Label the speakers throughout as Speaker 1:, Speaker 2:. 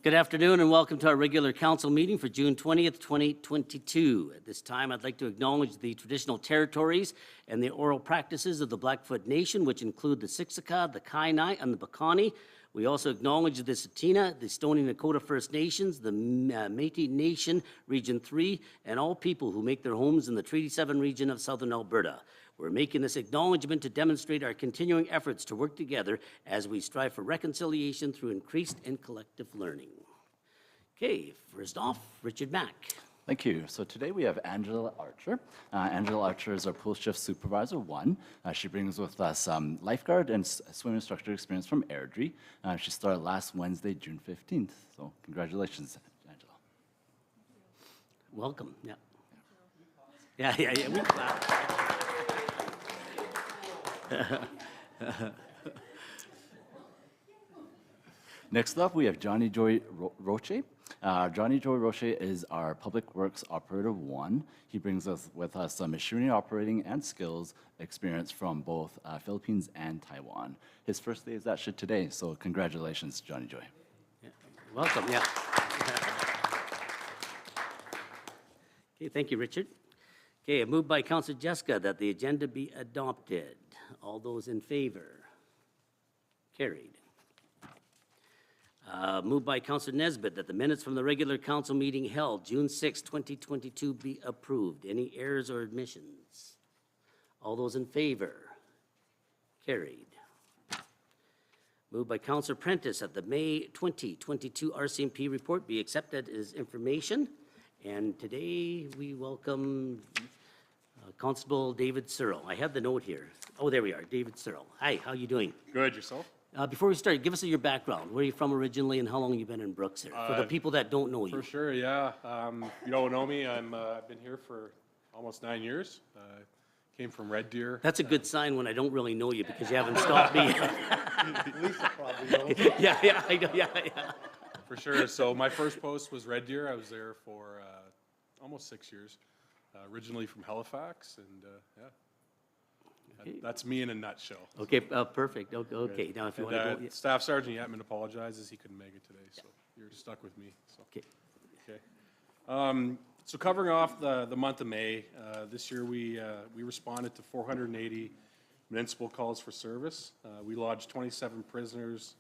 Speaker 1: Good afternoon and welcome to our regular council meeting for June 20th, 2022. At this time, I'd like to acknowledge the traditional territories and the oral practices of the Blackfoot Nation, which include the Siksika, the Kainai, and the Piikani. We also acknowledge the Tsuut'ina, the Stoney Nakoda First Nations, the Métis Nation, Region 3, and all people who make their homes in the Treaty 7 region of southern Alberta. We're making this acknowledgement to demonstrate our continuing efforts to work together as we strive for reconciliation through increased and collective learning. Okay, first off, Richard Mack.
Speaker 2: Thank you. So today we have Angela Archer. Angela Archer is our post shift supervisor 1. She brings with us lifeguard and swim instructor experience from Airdrie. She started last Wednesday, June 15th. So congratulations, Angela.
Speaker 1: Welcome. Yeah. Yeah. We clap.
Speaker 2: Next up, we have Johnny Joy Roche. Johnny Joy Roche is our Public Works Operator 1. He brings us with us some machinery operating and skills experience from both Philippines and Taiwan. His first day is actually today, so congratulations, Johnny Joy.
Speaker 1: Yeah. Welcome, yeah. Okay, thank you, Richard. Okay, moved by Councilor Jessica that the agenda be adopted. All those in favor? Carried. Moved by Councilor Nesbitt that the minutes from the regular council meeting held June 6, 2022 be approved. Any errors or admissions? All those in favor? Carried. Moved by Councilor Prentice that the May 2022 RCMP report be accepted as information. And today we welcome Constable David Searle. I have the note here. Oh, there we are, David Searle. Hi, how you doing?
Speaker 3: Good, yourself?
Speaker 1: Before we start, give us your background. Where are you from originally and how long have you been in Brooks here? For the people that don't know you.
Speaker 3: For sure, yeah. If you don't know me, I've been here for almost 9 years. Came from Red Deer.
Speaker 1: That's a good sign when I don't really know you because you haven't stopped me.
Speaker 3: Lisa probably knows.
Speaker 1: Yeah, I know, yeah.
Speaker 3: For sure. So my first post was Red Deer. I was there for almost 6 years. Originally from Halifax, and yeah.
Speaker 1: Okay.
Speaker 3: That's me in a nutshell.
Speaker 1: Okay, perfect. Okay, now if you want to go.
Speaker 3: Staff Sergeant Yatman apologizes. He couldn't make it today, so you're stuck with me. So.
Speaker 1: Okay.
Speaker 3: So covering off the month of May, this year we responded to 480 municipal calls for service. We lodged 27 prisoners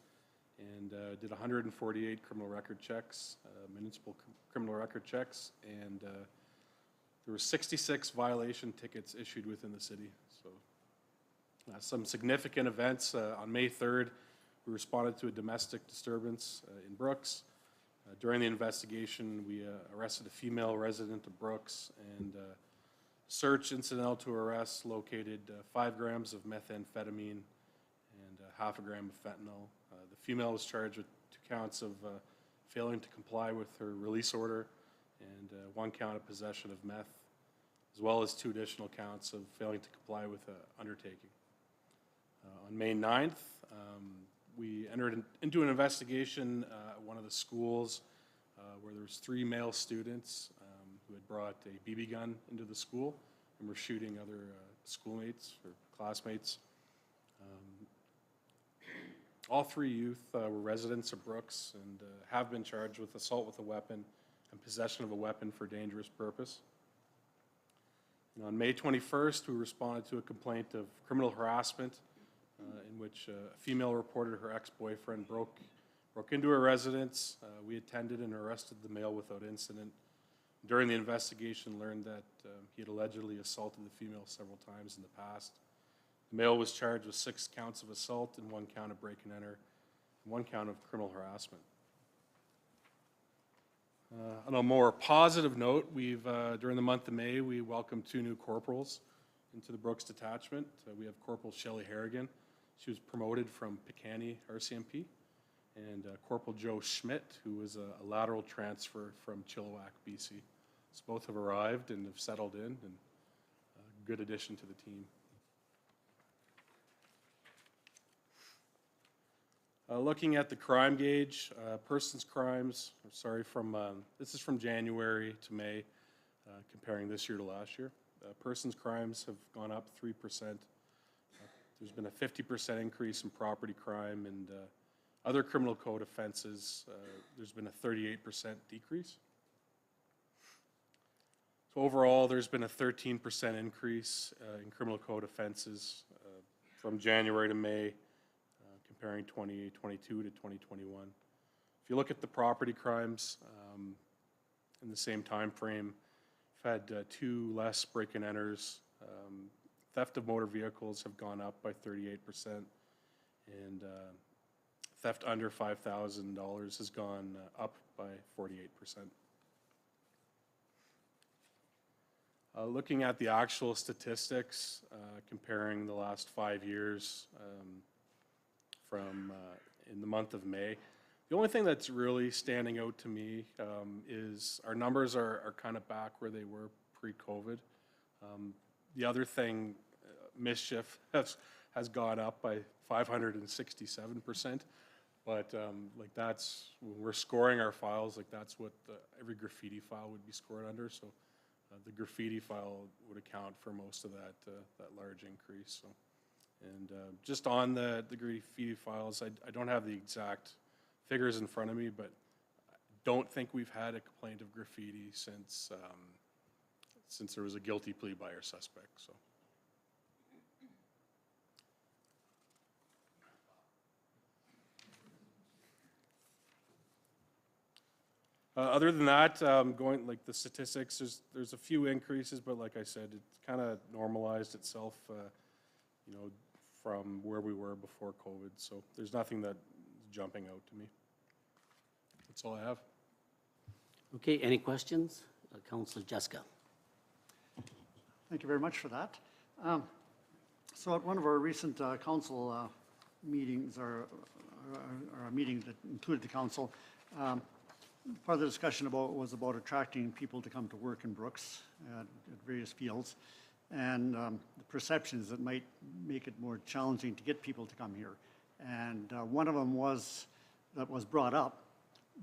Speaker 3: and did 148 criminal record checks, municipal criminal record checks, and there were 66 violation tickets issued within the city. So some significant events. On May 3rd, we responded to a domestic disturbance in Brooks. During the investigation, we arrested a female resident of Brooks, and search incidental to arrest located 5 grams of methamphetamine and half a gram of fentanyl. The female was charged with 2 counts of failing to comply with her release order and 1 count of possession of meth, as well as 2 additional counts of failing to comply with an undertaking. On May 9th, we entered into an investigation at one of the schools where there was 3 male students who had brought a BB gun into the school and were shooting other schoolmates or classmates. All 3 youth were residents of Brooks and have been charged with assault with a weapon and possession of a weapon for dangerous purpose. And on May 21st, we responded to a complaint of criminal harassment in which a female reported her ex-boyfriend broke into her residence. We attended and arrested the male without incident. During the investigation, learned that he had allegedly assaulted the female several times in the past. The male was charged with 6 counts of assault and 1 count of break and enter, and 1 count of criminal harassment. On a more positive note, we've during the month of May, we welcomed 2 new corporals into the Brooks detachment. We have Corporal Shelley Harrigan. She was promoted from Piikani RCMP, and Corporal Joe Schmidt, who was a lateral transfer from Chilliwack, BC. So both have arrived and have settled in, and a good addition to the team. Looking at the crime gauge, persons crimes, this is from January to May, comparing this year to last year. Persons crimes have gone up 3%. There's been a 50% increase in property crime and Other criminal code offenses, there's been a 38% decrease. So overall, there's been a 13% increase in criminal code offenses from January to May, comparing 2022 to 2021. If you look at the property crimes in the same time frame, we've had 2 less break-and-enters. Theft of motor vehicles have gone up by 38%, and theft under $5,000 has gone up by 48%. Looking at the actual statistics, comparing the last 5 years from in the month of May, the only thing that's really standing out to me is our numbers are kind of back where they were pre-COVID. The other thing, mischief has gone up by 567%, but like that's, when we're scoring our files, like that's what every graffiti file would be scored under, so the graffiti file would account for most of that large increase. So, and just on the graffiti files, I don't have the exact figures in front of me, but I don't think we've had a complaint of graffiti since there was a guilty plea by our suspect. So. Other than that, going like the statistics, there's a few increases, but like I said, it's kind of normalized itself, you know, from where we were before COVID. So there's nothing that's jumping out to me. That's all I have.
Speaker 1: Okay, any questions? Councillor Jessica.
Speaker 4: Thank you very much for that. So at one of our recent council meetings, or a meeting that included the council, part of the discussion was about attracting people to come to work in Brooks at various fields, and the perceptions that might make it more challenging to get people to come here. And one of them was brought up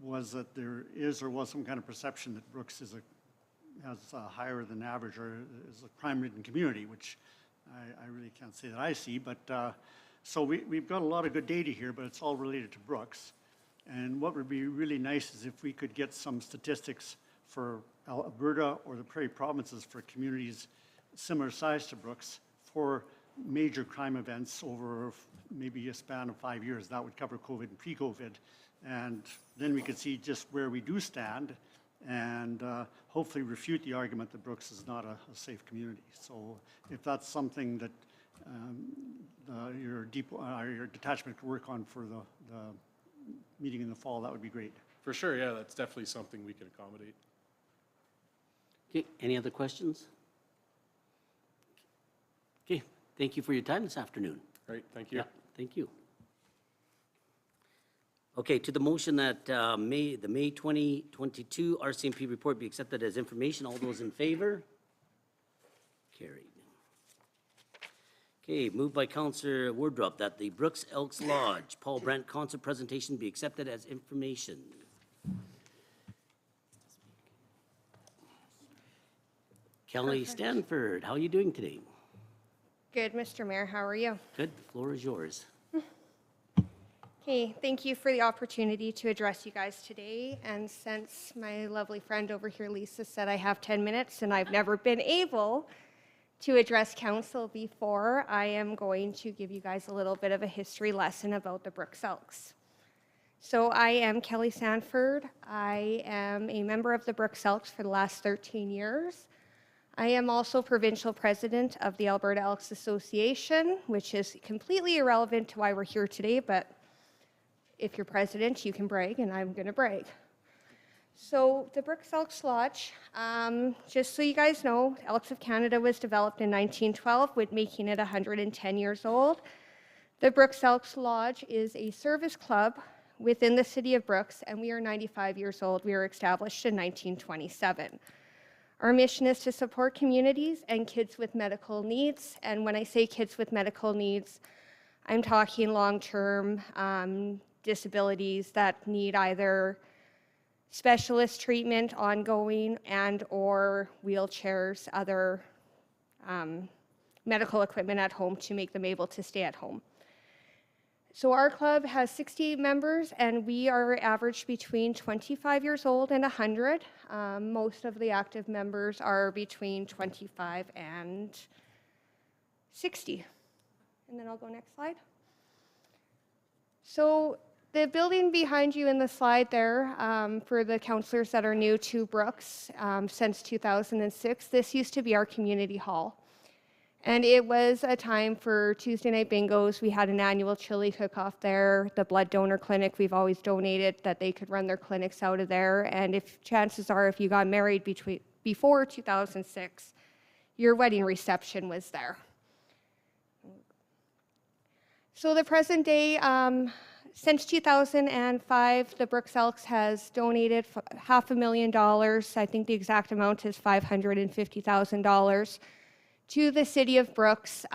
Speaker 4: was that there is or was some kind of perception that Brooks has a higher than average or is a crime-ridden community, which I really can't say that I see. But so we've got a lot of good data here, but it's all related to Brooks. And what would be really nice is if we could get some statistics for Alberta or the Prairie provinces for communities similar size to Brooks for major crime events over maybe a span of 5 years. That would cover COVID and pre-COVID. And then we could see just where we do stand and hopefully refute the argument that Brooks is not a safe community. So if that's something that your detachment could work on for the meeting in the fall, that would be great.
Speaker 3: For sure, yeah, that's definitely something we can accommodate.
Speaker 1: Okay, any other questions? Okay, thank you for your time this afternoon.
Speaker 3: Great, thank you.
Speaker 1: Yeah, thank you. Okay, to the motion that the May 2022 RCMP report be accepted as information, all those in favor? Carried. Okay, moved by Councillor Wardrop that the Brooks Elks Lodge Paul Brandt concert presentation be accepted as information. Kelly Stanford, how are you doing today?
Speaker 5: Good, Mr. Mayor. How are you?
Speaker 1: Good, the floor is yours.
Speaker 5: Okay, thank you for the opportunity to address you guys today. And since my lovely friend over here, Lisa, said I have 10 minutes and I've never been able to address council before, I am going to give you guys a little bit of a history lesson about the Brooks Elks. So I am Kelly Sanford. I am a member of the Brooks Elks for the last 13 years. I am also provincial president of the Alberta Elks Association, which is completely irrelevant to why we're here today, but if you're president, you can brag, and I'm going to brag. So the Brooks Elks Lodge, just so you guys know, Elks of Canada was developed in 1912, with making it 110 years old. The Brooks Elks Lodge is a service club within the city of Brooks, and we are 95 years old. We were established in 1927. Our mission is to support communities and kids with medical needs, and when I say kids with medical needs, I'm talking long-term disabilities that need either specialist treatment ongoing and or wheelchairs, other medical equipment at home to make them able to stay at home. So our club has 68 members, and we are averaged between 25 years old and 100. Most of the active members are between 25 and 60. And then I'll go next slide. So the building behind you in the slide there, for the counselors that are new to Brooks since 2006, this used to be our community hall. And it was a time for Tuesday night bingos. We had an annual chili cook-off there. The blood donor clinic, we've always donated that they could run their clinics out of there. And if chances are, if you got married before 2006, your wedding reception was there. So the present day, since 2005, the Brooks Elks has donated $500,000. I think the exact amount is $550,000 to the city of Brooks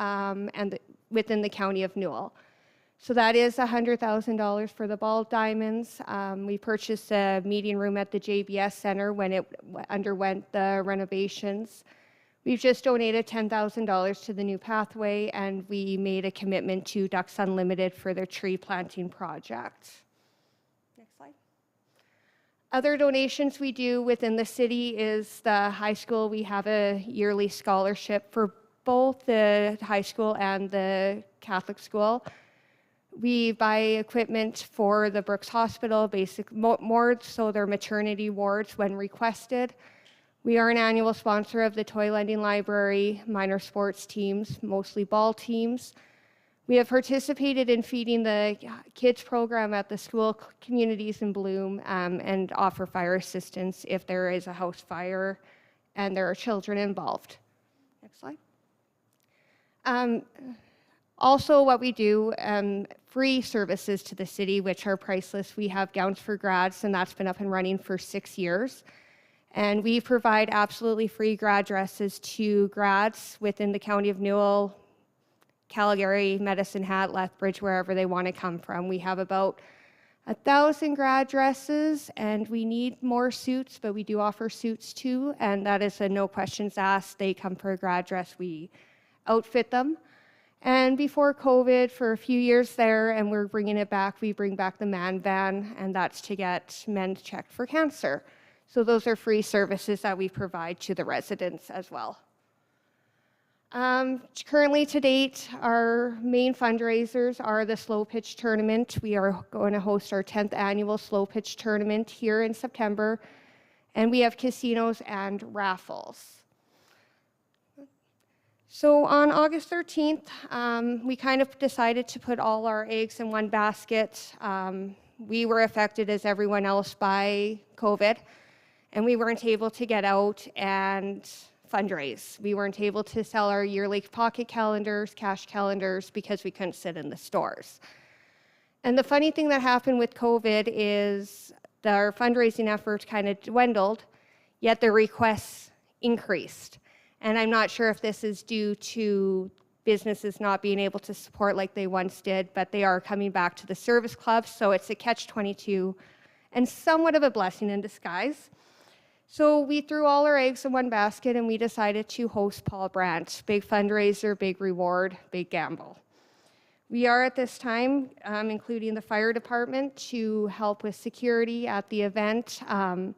Speaker 5: within the county of Newell. So that is $100,000 for the ball diamonds. We purchased a meeting room at the JBS Center when it underwent the renovations. We've just donated $10,000 to the new pathway, and we made a commitment to Ducks Unlimited for their tree planting project. Next slide. Other donations we do within the city is the high school. We have a yearly scholarship for both the high school and the Catholic school. We buy equipment for the Brooks Hospital, more so their maternity wards when requested. We are an annual sponsor of the Toy Lending Library, minor sports teams, mostly ball teams. We have participated in feeding the kids program at the school Communities in Bloom and offer fire assistance if there is a house fire and there are children involved. Next slide. Also, what we do, free services to the city, which are priceless. We have Gowns for Grads, and that's been up and running for 6 years. And we provide absolutely free grad dresses to grads within the county of Newell, Calgary, Medicine Hat, Lethbridge, wherever they want to come from. We have about 1,000 grad dresses, and we need more suits, but we do offer suits too, and that is a no questions asked. They come for a grad dress, we outfit them. And before COVID, for a few years there, and we're bringing it back, we bring back the man van, and that's to get men checked for cancer. So those are free services that we provide to the residents as well. Currently to date, our main fundraisers are the Slow Pitch Tournament. We are going to host our 10th annual Slow Pitch Tournament here in September, and we have casinos and raffles. So on August 13th, we kind of decided to put all our eggs in one basket. We were affected as everyone else by COVID, and we weren't able to get out and fundraise. We weren't able to sell our yearly pocket calendars, cash calendars, because we couldn't sit in the stores. And the funny thing that happened with COVID is that our fundraising efforts kind of dwindled, yet the requests increased. And I'm not sure if this is due to businesses not being able to support like they once did, but they are coming back to the service clubs, so it's a catch-22 and somewhat of a blessing in disguise. So we threw all our eggs in one basket, and we decided to host Paul Brandt. Big fundraiser, big reward, big gamble. We are at this time including the fire department to help with security at the event. And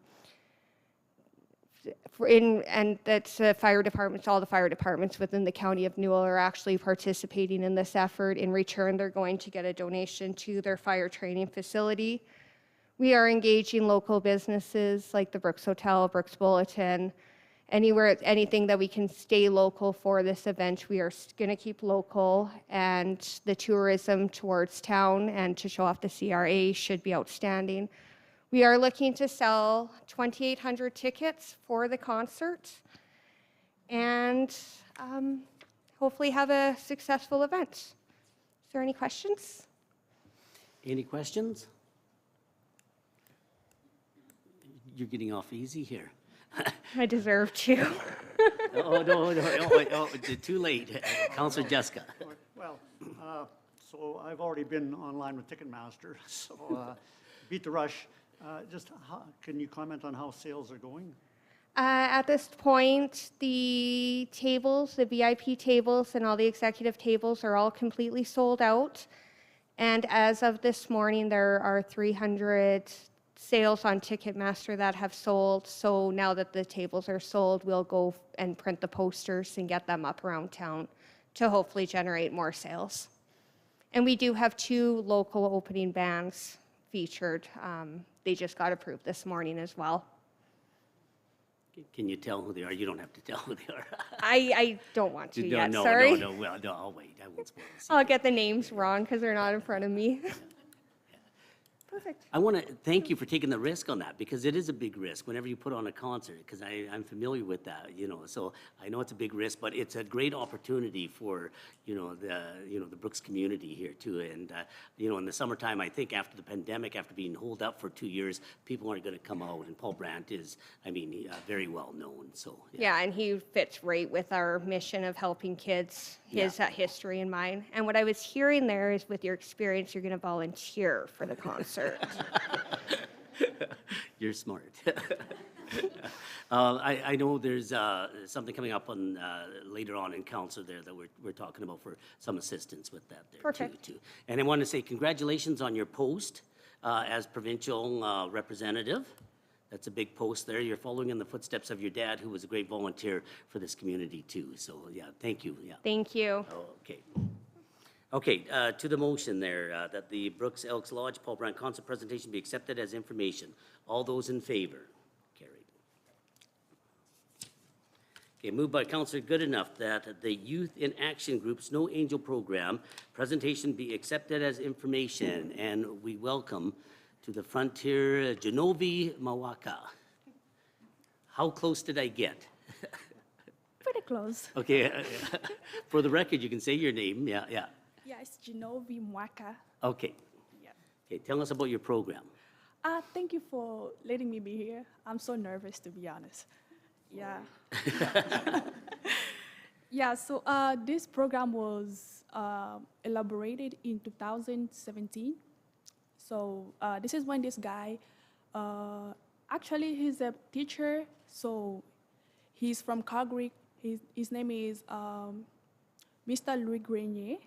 Speaker 5: that's fire departments, all the fire departments within the county of Newell are actually participating in this effort. In return, they're going to get a donation to their fire training facility. We are engaging local businesses like the Brooks Hotel, Brooks Bulletin, anything that we can stay local for this event. We are going to keep local, and the tourism towards town and to show off the CRA should be outstanding. We are looking to sell 2,800 tickets for the concert and hopefully have a successful event. Is there any questions?
Speaker 1: Any questions? You're getting off easy here.
Speaker 5: I deserve to.
Speaker 1: Oh, too late. Councilor Jessica.
Speaker 4: Well, so I've already been online with Ticketmaster, so beat the rush. Can you comment on how sales are going?
Speaker 5: At this point, the tables, the VIP tables and all the executive tables are all completely sold out. And as of this morning, there are 300 sales on Ticketmaster that have sold. So now that the tables are sold, we'll go and print the posters and get them up around town to hopefully generate more sales. And we do have 2 local opening bands featured. They just got approved this morning as well.
Speaker 1: Can you tell who they are? You don't have to tell who they are.
Speaker 5: I don't want to yet,
Speaker 1: No,
Speaker 5: sorry.
Speaker 1: well, no, I'll wait. I won't spoil it.
Speaker 5: I'll get the names wrong because they're not in front of me. Perfect.
Speaker 1: I want to thank you for taking the risk on that, because it is a big risk whenever you put on a concert, because I'm familiar with that, so I know it's a big risk, but it's a great opportunity for, the Brooks community here too. And, in the summertime, I think after the pandemic, after being holed up for 2 years, people aren't going to come out. And Paul Brandt is, very well known, so.
Speaker 5: Yeah, and he fits right with our mission of helping kids, his history in mind. And what I was hearing there is with your experience, you're going to volunteer for the concert.
Speaker 1: You're smart. I know there's something coming up on later on in council there that we're talking about for some assistance with that there
Speaker 5: Perfect.
Speaker 1: too. And I want to say congratulations on your post as provincial representative. That's a big post there. You're following in the footsteps of your dad, who was a great volunteer for this community too. So yeah, thank you. Yeah.
Speaker 5: Thank you.
Speaker 1: Okay. Okay, to the motion there, that the Brooks Elks Lodge Paul Brandt concert presentation be accepted as information. All those in favor? Carried. Okay, moved by Councillor Goodenough that the Youth in Action Group Snow Angel Program presentation be accepted as information, and we welcome to the frontier Genovi Mawaka. How close did I get?
Speaker 6: Pretty close.
Speaker 1: Okay, for the record, you can say your name. Yeah, yeah.
Speaker 6: Yeah, it's Genovi Mwaka.
Speaker 1: Okay.
Speaker 6: Yeah.
Speaker 1: Okay, tell us about your program.
Speaker 6: Thank you for letting me be here. I'm so nervous, to be honest. Yeah. Yeah, so this program was elaborated in 2017. So this is when this guy, actually he's a teacher, so he's from Calgary. His name is Mr. Louis Grenier.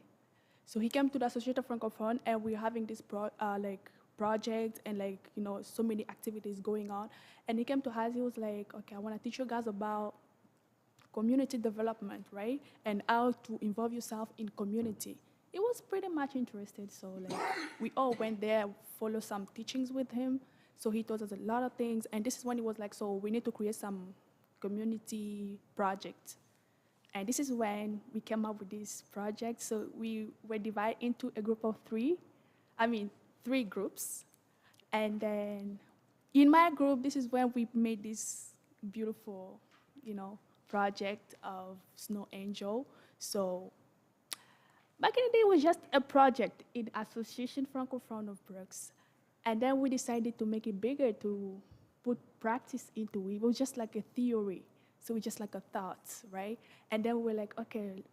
Speaker 6: So he came to the Association Francophone, and we're having this project and so many activities going on. And he came to us. He was like, "Okay, I want to teach you guys about community development, right? And how to involve yourself in community." It was pretty much interested. So we all went there, follow some teachings with him. So he taught us a lot of things. And this is when he was like, "So we need to create some community project." And this is when we came up with this project. So we were divided into a group of 3 groups. And then in my group, this is when we made this beautiful, project of Snow Angel. So back in the day, it was just a project in Association Francophone of Brooks. And then we decided to make it bigger, to put practice into it. It was just like a theory. So we just like a thought, right? And then we're like, okay,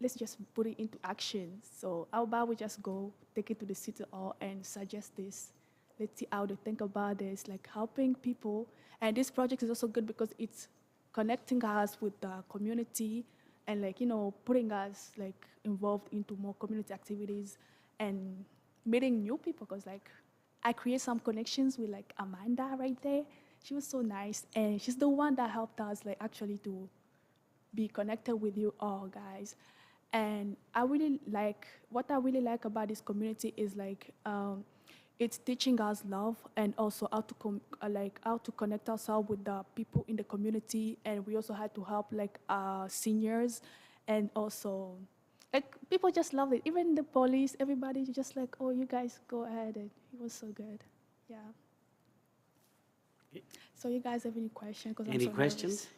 Speaker 6: let's just put it into action. So how about we just go take it to the city hall and suggest this? Let's see how they think about this, like helping people. And this project is also good because it's connecting us with the community and putting us involved into more community activities and meeting new people. Because I create some connections with Amanda right there. She was so nice, and she's the one that helped us actually to be connected with you all guys. And what I really like about this community is it's teaching us love and also how to connect ourselves with the people in the community. And we also had to help seniors, and also people just loved it. Even the police, everybody just oh, you guys go ahead, and it was so good. Yeah. So you guys have any questions?
Speaker 1: Any questions?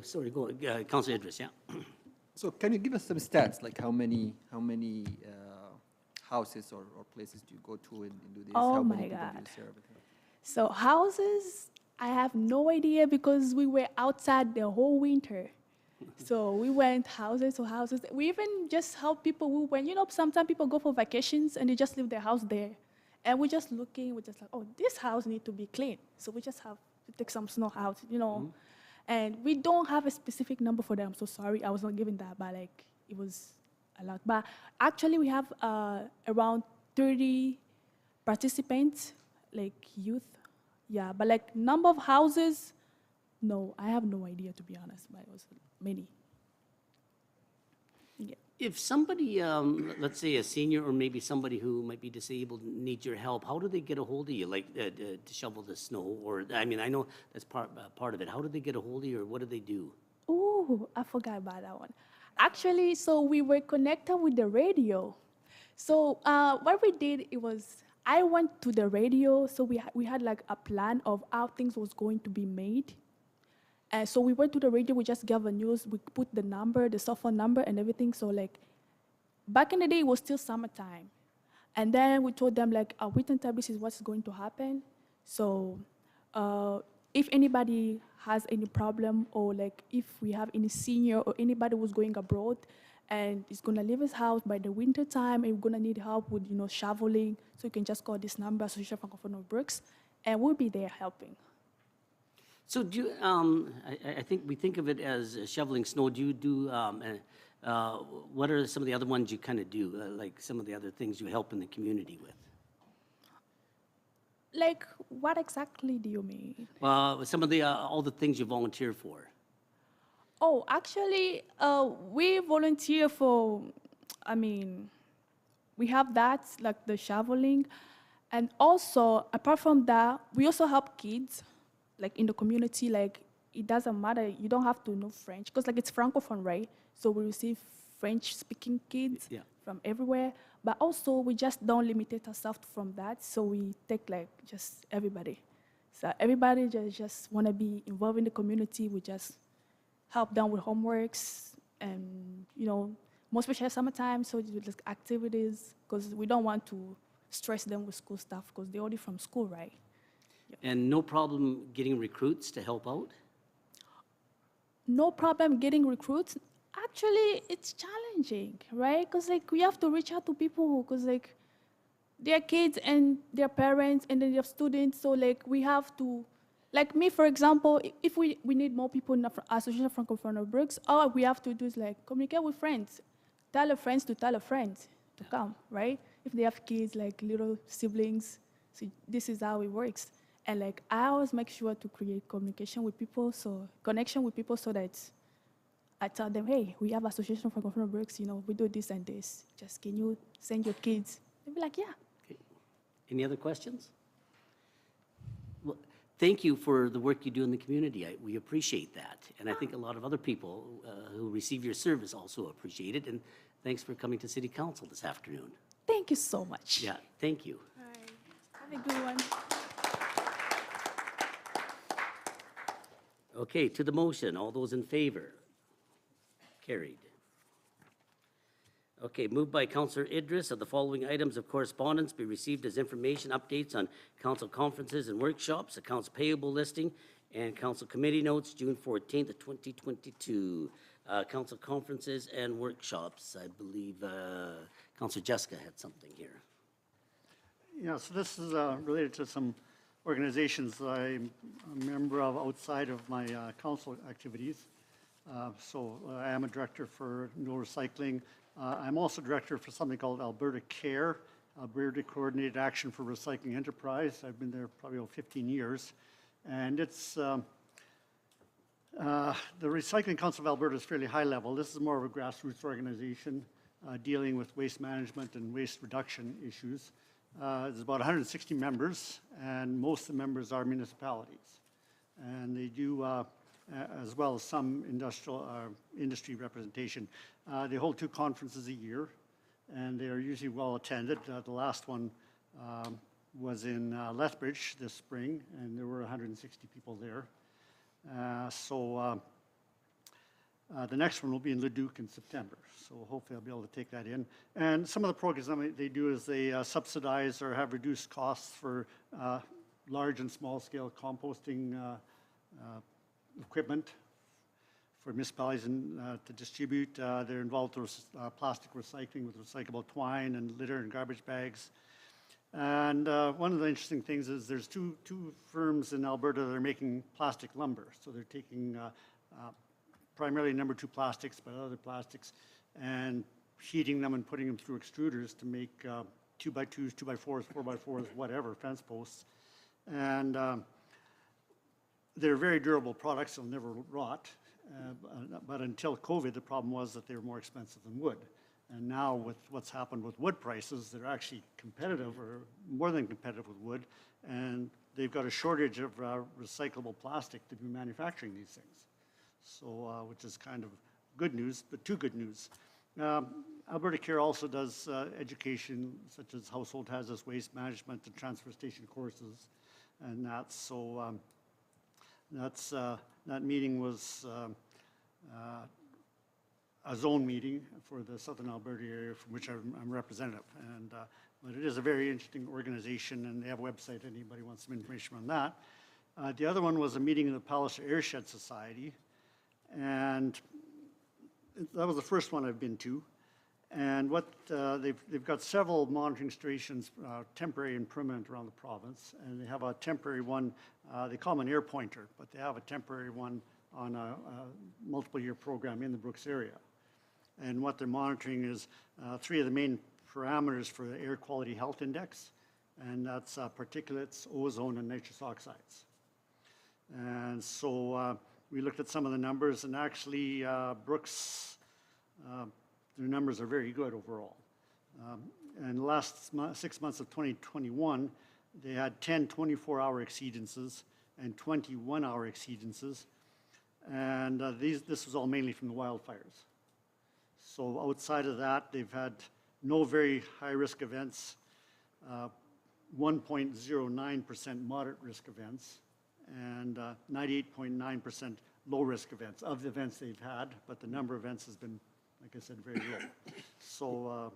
Speaker 1: Sorry, go on. Councillor Idris, yeah.
Speaker 7: So can you give us some stats, like how many houses or places do you go to and do this?
Speaker 6: Oh
Speaker 7: how
Speaker 6: my
Speaker 7: many people do
Speaker 6: God.
Speaker 7: you serve?
Speaker 6: So houses, I have no idea because we were outside the whole winter. So we went houses to houses. We even just help people who went, sometimes people go for vacations and they just leave their house there. And we're just looking, we're just like, oh, this house needs to be clean. So we just have to take some snow out, And we don't have a specific number for them. So sorry, I was not giving that. But it was a lot. But actually, we have around 30 participants, like youth. Yeah, but like number of houses, no, I have no idea, to be honest, but it was many. Yeah.
Speaker 1: If somebody, let's say a senior or maybe somebody who might be disabled needs your help, how do they get a hold of you, like to shovel the snow? Or, I mean, I know that's part of it. How do they get a hold of you or what do they do?
Speaker 6: Oh, I forgot about that one. Actually, so we were connected with the radio. So what we did, it was, I went to the radio, so we had like a plan of how things was going to be made. And so we went to the radio, we just gave a news, we put the number, the cell phone number and everything. So like, back in the day, it was still summertime. And then we told them like, our winter time, this is what's going to happen. So if anybody has any problem or like if we have any senior or anybody who's going abroad and is gonna leave his house by the winter time and we're gonna need help with, shoveling, so you can just call this number, Association Francophone of Brooks, and we'll be there helping.
Speaker 1: So do you, I think we think of it as shoveling snow. Do you do, what are some of the other ones you kind of do, like some of the other things you help in the community with?
Speaker 6: Like, what exactly do you mean?
Speaker 1: Some of the, all the things you volunteer for.
Speaker 6: Oh, actually, we volunteer for, we have that, like the shoveling. And also, apart from that, we also help kids, like in the community, like it doesn't matter, you don't have to know French, because like it's Francophone, right? So we receive French-speaking kids from everywhere. But also, we just don't limit ourselves from that, so we take like just everybody. So everybody just want to be involved in the community. We just help them with homeworks and, more especially summertime, so with like activities, because we don't want to stress them with school stuff, because they're already from school, right?
Speaker 1: And no problem getting recruits to help out?
Speaker 6: No problem getting recruits. Actually, it's challenging, right? Because like we have to reach out to people, because like they're kids and their parents and then they have students. So like we have to, like me, for example, if we need more people in the Association of Francophone of Brooks, all we have to do is like communicate with friends, tell a friend to tell a friend to come, right? If they have kids, like little siblings, so this is how it works. And like I always make sure to create communication with people, so connection with people, so that I tell them, hey, we have Association for Francophone Brooks, we do this and this. Just can you send your kids? They'll be like, yeah.
Speaker 1: Okay. Any other questions? Well, thank you for the work you do in the community. We appreciate that. And I think a lot of other people who receive your service also appreciate it. And thanks for coming to City Council this afternoon.
Speaker 6: Thank you so much.
Speaker 1: Yeah, thank you.
Speaker 6: Have a good one.
Speaker 1: Okay, to the motion, all those in favor? Carried. Okay, moved by Councillor Idris, of the following items of correspondence be received as information updates on council conferences and workshops, accounts payable listing, and council committee notes, June 14th of 2022. Council conferences and workshops, I believe Councillor Jessica had something here.
Speaker 4: Yeah, so this is related to some organizations I'm a member of outside of my council activities. So I am a director for No Recycling. I'm also director for something called Alberta Care, Alberta Coordinated Action for Recycling Enterprise. I've been there probably over 15 years. And it's, the Recycling Council of Alberta is fairly high level. This is more of a grassroots organization dealing with waste management and waste reduction issues. There's about 160 members, and most of the members are municipalities. And they do, as well as some industry representation. They hold 2 conferences a year, and they are usually well attended. The last one was in Lethbridge this spring, and there were 160 people there. The next one will be in Leduc in September, so hopefully I'll be able to take that in. And some of the programs they do is they subsidize or have reduced costs for large and small scale composting equipment for municipalities to distribute. They're involved with plastic recycling with recyclable twine and litter and garbage bags. And one of the interesting things is there's two firms in Alberta that are making plastic lumber. So they're taking primarily No. 2 plastics, but other plastics, and heating them and putting them through extruders to make 2x2s, 2x4s, 4x4s, whatever, fence posts. And they're very durable products, they'll never rot. But until COVID, the problem was that they were more expensive than wood. And now with what's happened with wood prices, they're actually competitive or more than competitive with wood. And they've got a shortage of recyclable plastic to be manufacturing these things. So, which is kind of good news, but too good news. Alberta Care also does education such as household hazardous waste management and transfer station courses. And that's so, that meeting was a zone meeting for the Southern Alberta area from which I'm representative. And, but it is a very interesting organization, and they have a website, anybody wants some information on that. The other one was a meeting of the Palliser Airshed Society, and that was the first one I've been to. And what they've got several monitoring stations, temporary and permanent, around the province, and they have a temporary one. They call them an air pointer, but they have a temporary one on a multiple-year program in the Brooks area. And what they're monitoring is three of the main parameters for the Air Quality Health Index, and that's particulates, ozone, and nitrous oxides. And so we looked at some of the numbers, and actually Brooks, their numbers are very good overall. And the last 6 months of 2021, they had 10 24-hour exceedances and 21-hour exceedances. And this was all mainly from the wildfires. So outside of that, they've had no very high-risk events, 1.09% moderate risk events, and 98.9% low-risk events of the events they've had, but the number of events has been, like I said, very low. So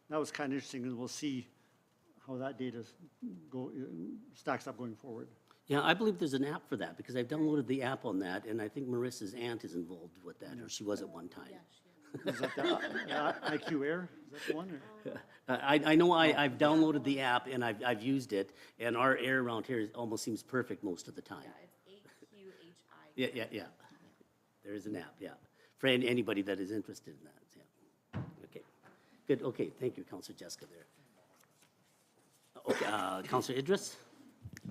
Speaker 4: that was kind of interesting, and we'll see how that data stacks up going forward.
Speaker 1: Yeah, I believe there's an app for that, because I've downloaded the app on that, and I think Marissa's aunt is involved with that, or she was at one time.
Speaker 4: Is that the IQ Air? Is that the one? Or?
Speaker 1: I know I've downloaded the app, and I've used it, and our air around here almost seems perfect most of the time.
Speaker 8: Yeah, it's AQHI.
Speaker 1: Yeah. There is an app, yeah, for anybody that is interested in that, yeah. Okay, good, okay, thank you, Councillor Jessica there. Okay, Councillor Idris?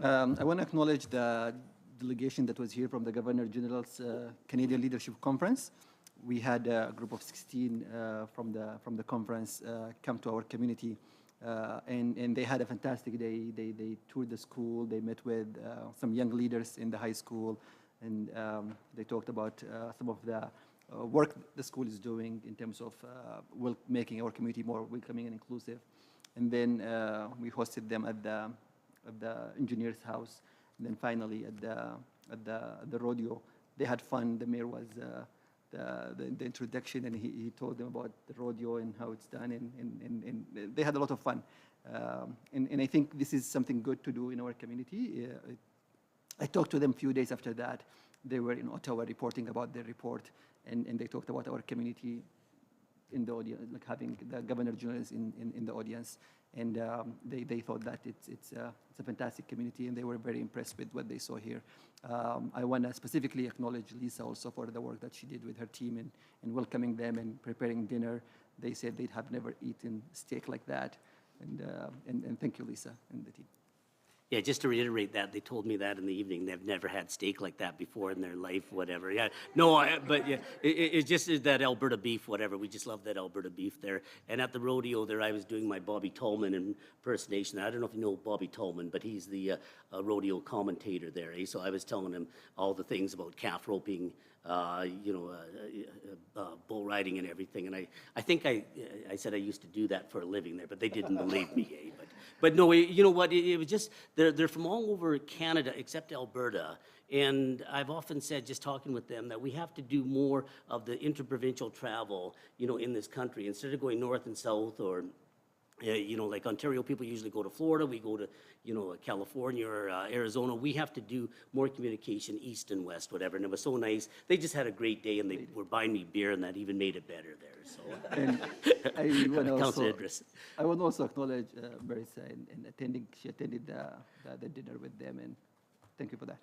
Speaker 7: I want to acknowledge the delegation that was here from the Governor General's Canadian Leadership Conference. We had a group of 16 from the conference come to our community, and they had a fantastic day. They toured the school. They met with some young leaders in the high school, and they talked about some of the work the school is doing in terms of making our community more welcoming and inclusive. And then we hosted them at the engineer's house. And then finally at the rodeo, they had fun. The mayor was the introduction, and he told them about the rodeo and how it's done, and they had a lot of fun. And I think this is something good to do in our community. I talked to them a few days after that. They were in Ottawa reporting about their report, and they talked about our community in the audience, like having the Governor General in the audience. And they thought that it's a fantastic community, and they were very impressed with what they saw here. I want to specifically acknowledge Lisa also for the work that she did with her team in welcoming them and preparing dinner. They said they'd have never eaten steak like that. And thank you, Lisa, and the team.
Speaker 1: Yeah, just to reiterate that, they told me that in the evening. They've never had steak like that before in their life, whatever. Yeah, no, but yeah, it just is that Alberta beef, whatever. We just love that Alberta beef there. And at the rodeo there, I was doing my Bobby Tolman impersonation. I don't know if you know Bobby Tolman, but he's the rodeo commentator there. Eh? So I was telling him all the things about calf roping, bull riding and everything. And I think I said I used to do that for a living there, but they didn't believe me. Eh? But no, you know what? It was just, they're from all over Canada except Alberta. And I've often said, just talking with them, that we have to do more of the interprovincial travel, in this country. Instead of going north and south, or, like Ontario people usually go to Florida, we go to, California or Arizona. We have to do more communication east and west, whatever. And it was so nice. They just had a great day, and they were buying me beer, and that even made it better there. So,
Speaker 7: And I want to also acknowledge Marissa in attending. She attended the dinner with them, and thank you for that.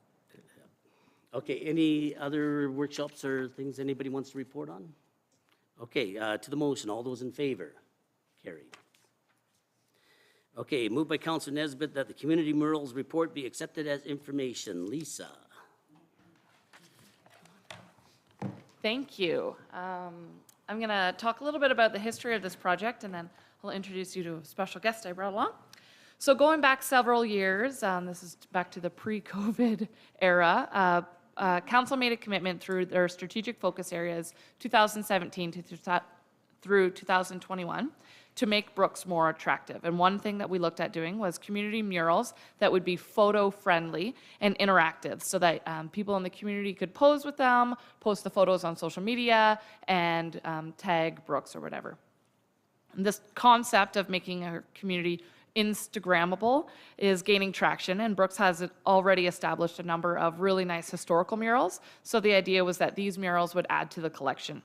Speaker 1: Okay, any other workshops or things anybody wants to report on? Okay, to the motion, all those in favor? Carried. Okay, moved by Counselor Nesbitt that the community murals report be accepted as information. Lisa?
Speaker 8: Thank you. I'm going to talk a little bit about the history of this project, and then I'll introduce you to a special guest I brought along. So going back several years, this is back to the pre-COVID era, council made a commitment through their strategic focus areas 2017 through 2021 to make Brooks more attractive. And one thing that we looked at doing was community murals that would be photo-friendly and interactive so that people in the community could pose with them, post the photos on social media, and tag Brooks or whatever. And this concept of making our community Instagrammable is gaining traction, and Brooks has already established a number of really nice historical murals. So the idea was that these murals would add to the collection.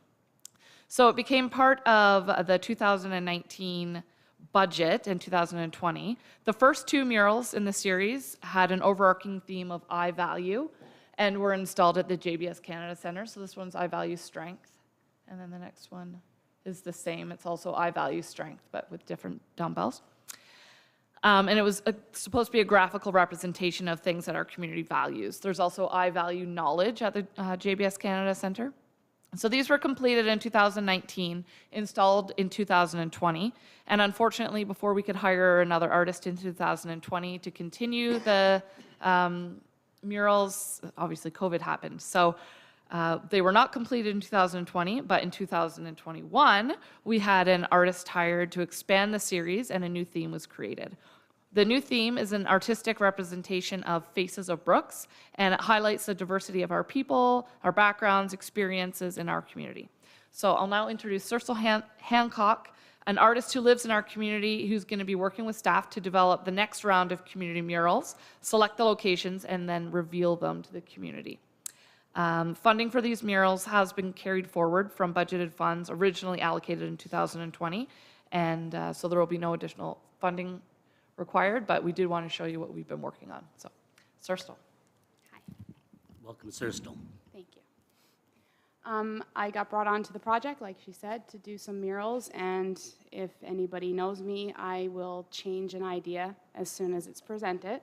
Speaker 8: So it became part of the 2019 budget in 2020. The first two murals in the series had an overarching theme of I value and were installed at the JBS Canada Centre. So this one's I value strength. And then the next one is the same. It's also I value strength, but with different dumbbells. And it was supposed to be a graphical representation of things that our community values. There's also I value knowledge at the JBS Canada Centre. So these were completed in 2019, installed in 2020, and unfortunately, before we could hire another artist in 2020 to continue the murals, obviously COVID happened. So they were not completed in 2020, but in 2021, we had an artist hired to expand the series and a new theme was created. The new theme is an artistic representation of Faces of Brooks, and it highlights the diversity of our people, our backgrounds, experiences in our community. So I'll now introduce Cecil Hancock, an artist who lives in our community who's going to be working with staff to develop the next round of community murals, select the locations, and then reveal them to the community. Funding for these murals has been carried forward from budgeted funds originally allocated in 2020, and so there will be no additional funding required, but we did want to show you what we've been working on. So, Sirstel.
Speaker 9: Hi,
Speaker 1: Welcome, Sirstel.
Speaker 9: thank you. I got brought onto the project, like she said, to do some murals, and if anybody knows me, I will change an idea as soon as it's presented.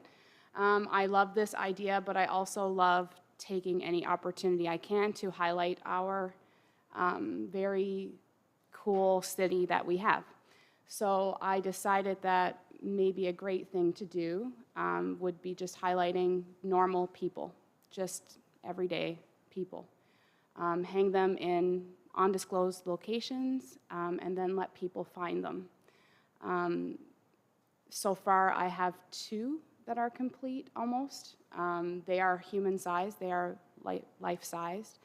Speaker 9: I love this idea, but I also love taking any opportunity I can to highlight our very cool city that we have. So I decided that maybe a great thing to do would be just highlighting normal people, just everyday people. Hang them in undisclosed locations and then let people find them. So far, I have 2 that are complete almost. They are human-sized, they are life-sized,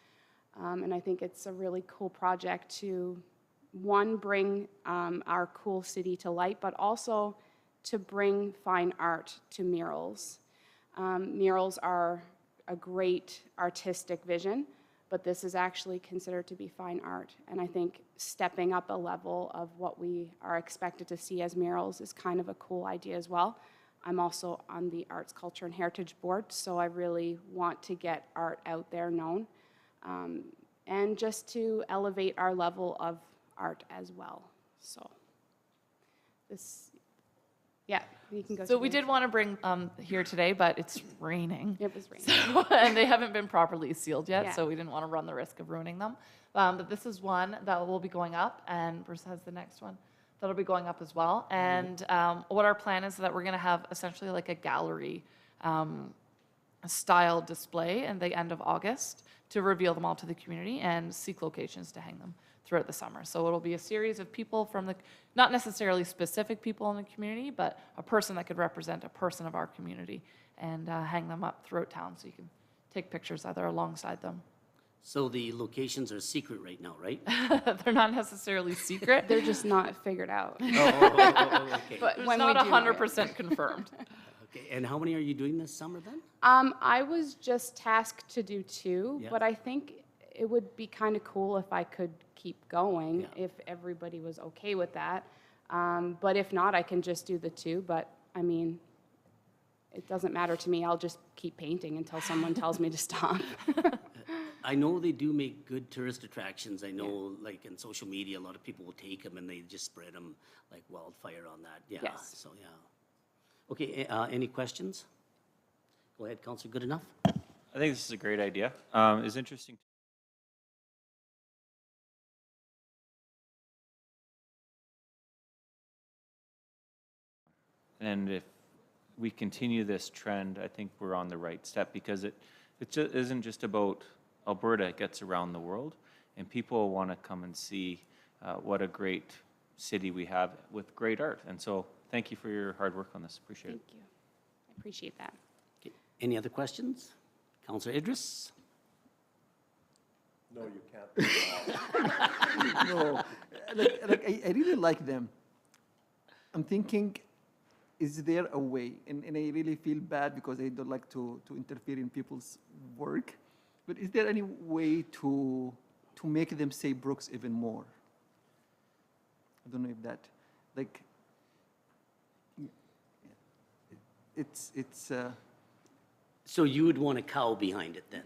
Speaker 9: and I think it's a really cool project to, one, bring our cool city to light, but also to bring fine art to murals. Murals are a great artistic vision, but this is actually considered to be fine art. And I think stepping up a level of what we are expected to see as murals is kind of a cool idea as well. I'm also on the Arts, Culture, and Heritage Board, so I really want to get art out there known, and just to elevate our level of art as well. So this, yeah, you can go.
Speaker 8: So
Speaker 9: to
Speaker 8: we
Speaker 9: the-
Speaker 8: did want to bring here today, but it's raining.
Speaker 9: It was raining.
Speaker 8: So, and they haven't been properly sealed yet,
Speaker 9: Yeah.
Speaker 8: so we didn't want to run the risk of ruining them. But this is one that will be going up, and Bruce has the next one that'll be going up as well. And what our plan is that we're going to have essentially like a gallery style display in the end of August to reveal them all to the community and seek locations to hang them throughout the summer. So it'll be a series of people from the, not necessarily specific people in the community, but a person that could represent a person of our community and hang them up throughout town so you can take pictures either alongside them.
Speaker 1: So the locations are secret right now, right?
Speaker 8: They're not necessarily secret,
Speaker 9: They're just not figured out.
Speaker 1: Okay.
Speaker 9: But
Speaker 8: it's
Speaker 9: when
Speaker 8: not
Speaker 9: we do know it.
Speaker 8: 100% confirmed.
Speaker 1: Okay, and how many are you doing this summer then?
Speaker 9: I was just tasked to do 2,
Speaker 1: Yeah.
Speaker 9: but I think it would be kind of cool if I could keep going,
Speaker 1: Yeah.
Speaker 9: if everybody was okay with that. But if not, I can just do the 2, but I mean, it doesn't matter to me. I'll just keep painting until someone tells me to stop.
Speaker 1: I know they do make good tourist attractions. I know, like, in social media, a lot of people will take them and they just spread them like wildfire on that. Yeah,
Speaker 9: Yes.
Speaker 1: so, yeah. Okay, any questions? Go ahead, Counselor Goodenough.
Speaker 10: I think this is a great idea. It's interesting. And if we continue this trend, I think we're on the right step because it isn't just about Alberta, it gets around the world. And people want to come and see what a great city we have with great art. And so thank you for your hard work on this. Appreciate it.
Speaker 9: Thank you. I appreciate that.
Speaker 1: Okay, any other questions? Counselor Idris?
Speaker 7: No, I really like them. I'm thinking, is there a way, and I really feel bad because I don't like to interfere in people's work, but is there any way to make them say Brooks even more? I don't know if that, like, it's
Speaker 1: So you would want a cow behind it then?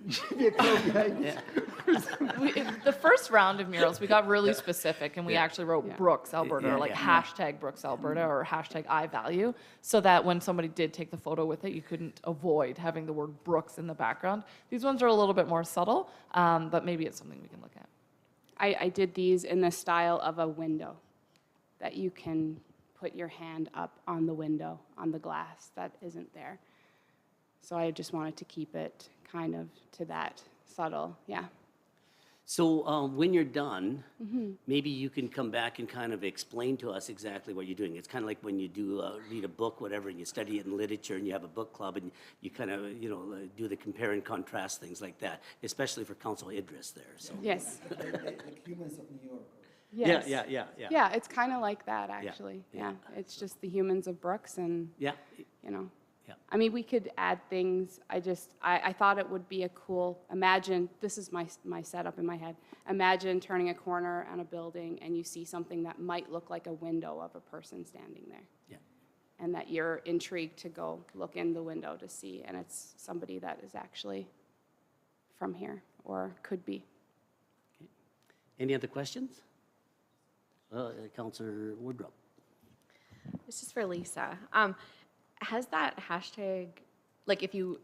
Speaker 8: The first round of murals, we got really specific and we actually wrote
Speaker 9: Yeah.
Speaker 8: Brooks, Alberta, or like hashtag Brooks, Alberta, or hashtag I value, so that when somebody did take the photo with it, you couldn't avoid having the word Brooks in the background. These ones are a little bit more subtle, but maybe it's something we can look at.
Speaker 9: I did these in the style of a window, that you can put your hand up on the window, on the glass that isn't there. So I just wanted to keep it kind of to that subtle, yeah.
Speaker 1: So when you're done, maybe you can come back and kind of explain to us exactly what you're doing. It's kind of like when you do read a book, whatever, and you study it in literature, and you have a book club, and you kind of, do the compare and contrast, things like that, especially for Council Idris there, so.
Speaker 9: Yes.
Speaker 7: like Humans of New York.
Speaker 9: Yes.
Speaker 1: Yeah.
Speaker 9: Yeah, it's kind of like that, actually.
Speaker 1: yeah.
Speaker 9: Yeah, it's just the humans of Brooks and,
Speaker 1: Yeah,
Speaker 9: you know.
Speaker 1: Yeah.
Speaker 9: I mean, we could add things. I thought it would be a cool, imagine, this is my setup in my head. Imagine turning a corner on a building and you see something that might look like a window of a person standing there.
Speaker 1: yeah.
Speaker 9: And that you're intrigued to go look in the window to see, and it's somebody that is actually from here or could be.
Speaker 1: Any other questions? Councillor Woodruff.
Speaker 11: This is for Lisa. Has that hashtag, like if you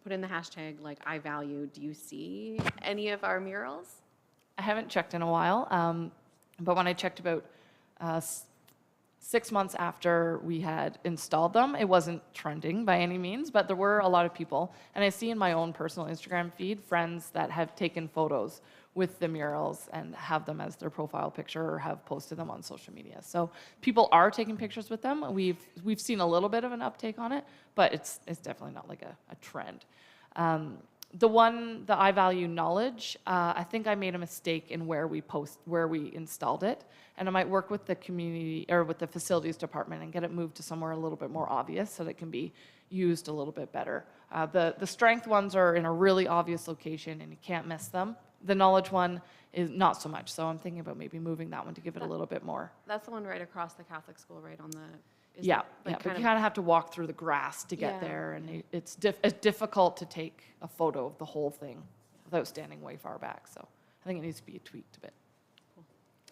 Speaker 11: put in the hashtag like I value, do you see any of our murals?
Speaker 8: I haven't checked in a while, but when I checked about 6 months after we had installed them, it wasn't trending by any means, but there were a lot of people. And I see in my own personal Instagram feed friends that have taken photos with the murals and have them as their profile picture or have posted them on social media. So people are taking pictures with them. We've seen a little bit of an uptake on it, but it's definitely not like a trend. The I value knowledge, I think I made a mistake in where we installed it, and I might work with the community or with the facilities department and get it moved to somewhere a little bit more obvious so that it can be used a little bit better. The strength ones are in a really obvious location and you can't miss them. The knowledge one is not so much, so I'm thinking about maybe moving that one to give it a little bit more.
Speaker 11: That's the one right across the Catholic school, right on the.
Speaker 8: Yeah, but you kind of have to walk through the grass to get
Speaker 11: Yeah.
Speaker 8: there, and it's difficult to take a photo of the whole thing without standing way far back. So I think it needs to be tweaked a bit.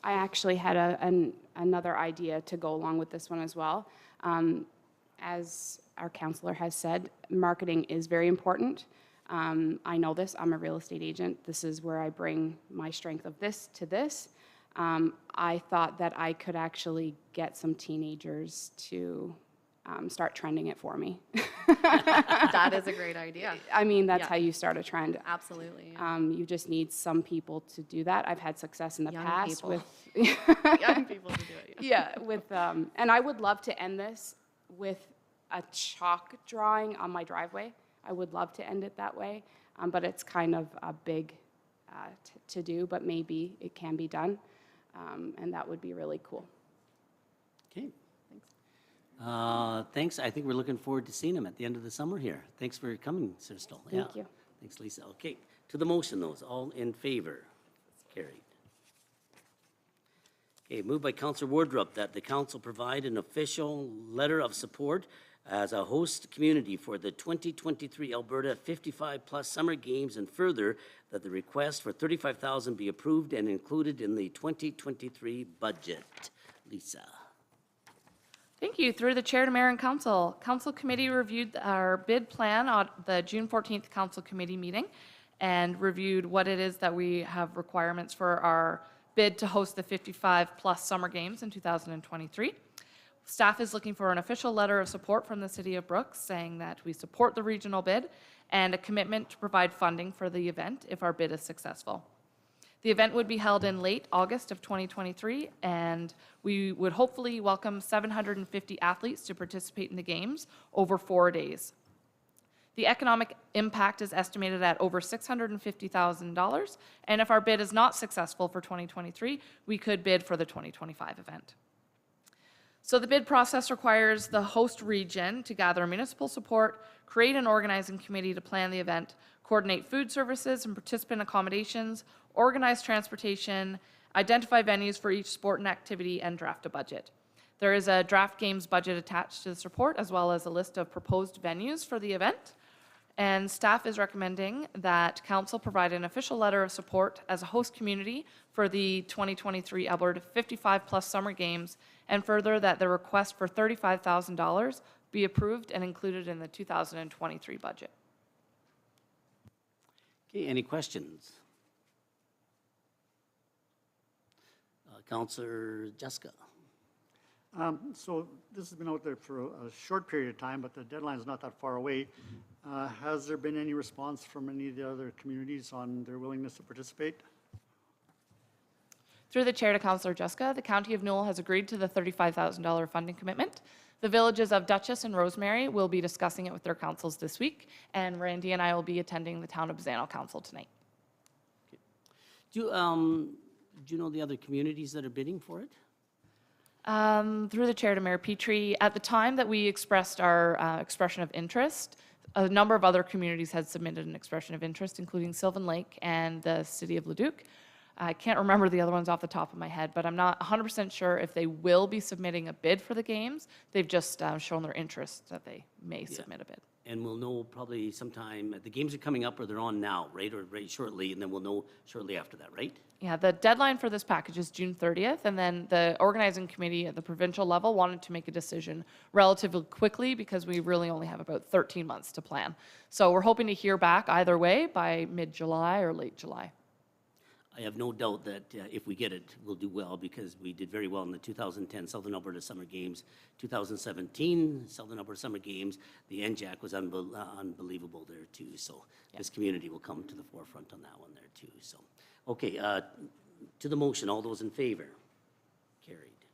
Speaker 9: I actually had another idea to go along with this one as well. As our counselor has said, marketing is very important. I know this, I'm a real estate agent. This is where I bring my strength of this to this. I thought that I could actually get some teenagers to start trending it for me.
Speaker 11: That is a great idea.
Speaker 9: I mean, that's
Speaker 11: Yeah.
Speaker 9: how you start a trend.
Speaker 11: Absolutely.
Speaker 9: You just need some people to do that. I've had success in the
Speaker 11: Young
Speaker 9: past
Speaker 11: people.
Speaker 9: with
Speaker 11: Young people to do it.
Speaker 9: yeah, with and I would love to end this with a chalk drawing on my driveway. I would love to end it that way, but it's kind of a big to do, but maybe it can be done, and that would be really cool.
Speaker 1: Okay. Thanks. I think we're looking forward to seeing him at the end of the summer here. Thanks for coming, Sir Stoll.
Speaker 9: Thank you.
Speaker 1: Thanks, Lisa. Okay, to the motion, those. All in favor? Carried. Okay, moved by Councillor Wardrop that the council provide an official letter of support as a host community for the 2023 Alberta 55-plus Summer Games, and further, that the request for $35,000 be approved and included in the 2023 budget. Lisa.
Speaker 8: Thank you. Through the chair to mayor and council. Council committee reviewed our bid plan on the June 14th council committee meeting and reviewed what it is that we have requirements for our bid to host the 55-plus summer games in 2023. Staff is looking for an official letter of support from the City of Brooks saying that we support the regional bid and a commitment to provide funding for the event if our bid is successful. The event would be held in late August of 2023, and we would hopefully welcome 750 athletes to participate in the games over 4 days. The economic impact is estimated at over $650,000, and if our bid is not successful for 2023, we could bid for the 2025 event. So the bid process requires the host region to gather municipal support, create an organizing committee to plan the event, coordinate food services and participant accommodations, organize transportation, identify venues for each sport and activity, and draft a budget. There is a draft games budget attached to this report, as well as a list of proposed venues for the event. And staff is recommending that council provide an official letter of support as a host community for the 2023 Alberta 55-plus Summer Games, and further that the request for $35,000 be approved and included in the 2023 budget.
Speaker 1: Okay, any questions? Councillor Jessica.
Speaker 4: So this has been out there for a short period of time, but the deadline is not that far away. Has there been any response from any of the other communities on their willingness to participate?
Speaker 8: Through the chair to Councillor Jessica, the County of Newell has agreed to the $35,000 funding commitment. The villages of Dutchess and Rosemary will be discussing it with their councils this week, and Randy and I will be attending the Town of Bazzano Council tonight.
Speaker 1: Do you know the other communities that are bidding for it?
Speaker 8: Through the chair to Mayor Petrie, at the time that we expressed our expression of interest, a number of other communities had submitted an expression of interest, including Sylvan Lake and the City of Leduc. I can't remember the other ones off the top of my head, but I'm not 100% sure if they will be submitting a bid for the games. They've just shown their interest that they may submit a bid.
Speaker 1: And we'll know probably sometime, the games are coming up or they're on now, right? Or right shortly, and then we'll know shortly after that, right?
Speaker 8: Yeah, the deadline for this package is June 30th, and then the organizing committee at the provincial level wanted to make a decision relatively quickly because we really only have about 13 months to plan. So we're hoping to hear back either way by mid-July or late July.
Speaker 1: I have no doubt that if we get it, we'll do well because we did very well in the 2010 Southern Alberta Summer Games. 2017 Southern Alberta Summer Games, the NJAC was unbelievable there too. So this community will come to the forefront on that one there too. So, okay, to the motion, all those in favor? Carried.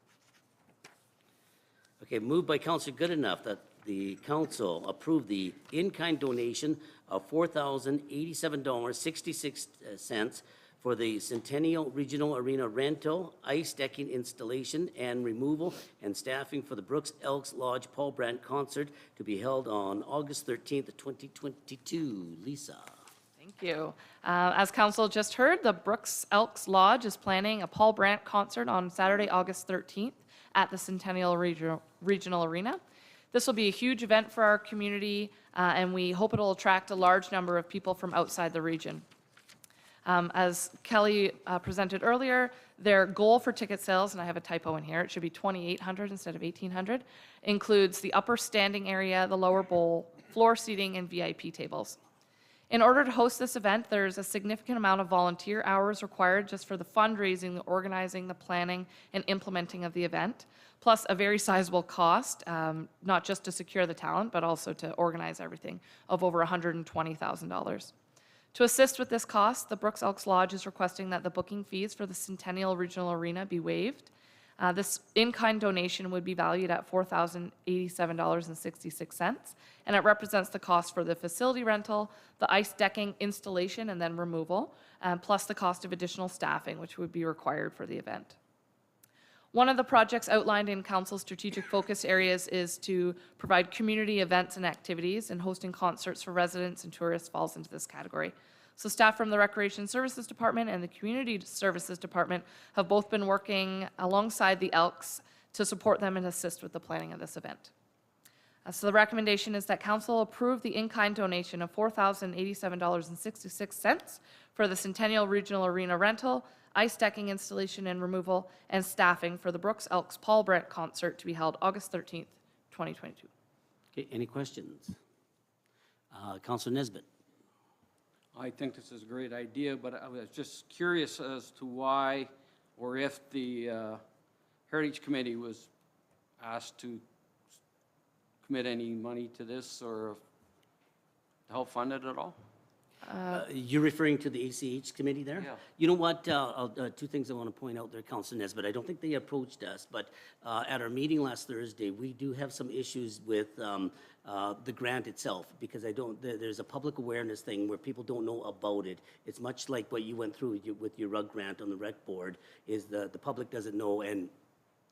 Speaker 1: Okay, moved by Councillor Goodenough that the council approve the in-kind donation of $4,087.66 for the Centennial Regional Arena rental, ice decking installation and removal, and staffing for the Brooks Elks Lodge Paul Brandt concert to be held on August 13th, 2022. Lisa.
Speaker 8: Thank you. As council just heard, the Brooks Elks Lodge is planning a Paul Brandt concert on Saturday, August 13th at the Centennial Regional Arena. This will be a huge event for our community, and we hope it will attract a large number of people from outside the region. As Kelly presented earlier, their goal for ticket sales, and I have a typo in here, it should be 2,800 instead of 1,800, includes the upper standing area, the lower bowl, floor seating, and VIP tables. In order to host this event, there's a significant amount of volunteer hours required just for the fundraising, the organizing, the planning, and implementing of the event, plus a very sizable cost, not just to secure the talent, but also to organize everything, of over $120,000. To assist with this cost, the Brooks Elks Lodge is requesting that the booking fees for the Centennial Regional Arena be waived. This in-kind donation would be valued at $4,087.66, and it represents the cost for the facility rental, the ice decking installation and then removal, plus the cost of additional staffing, which would be required for the event. One of the projects outlined in Council's strategic focus areas is to provide community events and activities, and hosting concerts for residents and tourists falls into this category. So staff from the Recreation Services Department and the Community Services Department have both been working alongside the Elks to support them and assist with the planning of this event. So the recommendation is that council approve the in-kind donation of $4,087.66 for the Centennial Regional Arena rental, ice decking installation and removal, and staffing for the Brooks Elks Paul Brett concert to be held August 13th, 2022.
Speaker 1: Okay, any questions? Councilor Nesbitt.
Speaker 12: I think this is a great idea, but I was just curious as to why, or if the Heritage Committee was asked to commit any money to this or help fund it at all?
Speaker 1: You're referring to the ACH committee there?
Speaker 12: Yeah.
Speaker 1: You know what, two things I want to point out there, Councilor Nesbitt. I don't think they approached us, but at our meeting last Thursday, we do have some issues with the grant itself, because there's a public awareness thing where people don't know about it. It's much like what you went through with your rug grant on the rec board, is the public doesn't know, and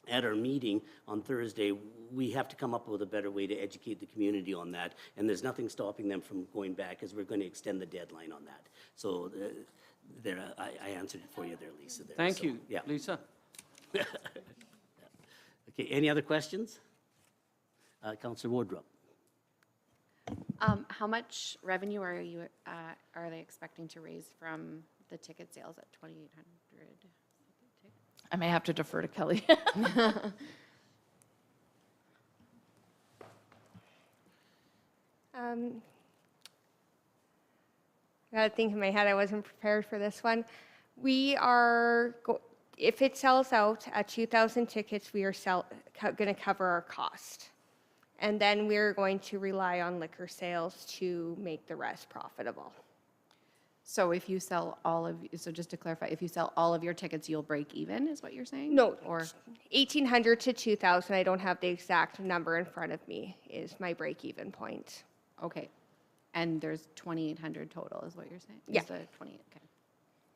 Speaker 1: at our meeting on Thursday, we have to come up with a better way to educate the community on that, and there's nothing stopping them from going back, as we're going to extend the deadline on that. So I answered it for you there, Lisa. There.
Speaker 12: Thank
Speaker 1: So,
Speaker 12: you,
Speaker 1: yeah.
Speaker 12: Lisa.
Speaker 1: Okay, any other questions? Councillor Wardrop.
Speaker 11: How much revenue are they expecting to raise from the ticket sales at 2,800?
Speaker 8: I may have to defer to Kelly.
Speaker 5: I got to think in my head, I wasn't prepared for this one. We are, if it sells out at 2,000 tickets, we are going to cover our cost. And then we're going to rely on liquor sales to make the rest profitable.
Speaker 11: So if you sell so just to clarify, if you sell all of your tickets, you'll break even, is what you're saying?
Speaker 5: No,
Speaker 11: Or,
Speaker 5: 1,800 to 2,000, I don't have the exact number in front of me, is my break-even point.
Speaker 11: okay. And there's 2,800 total, is what you're saying?
Speaker 5: Yeah.
Speaker 11: Is the 20, okay.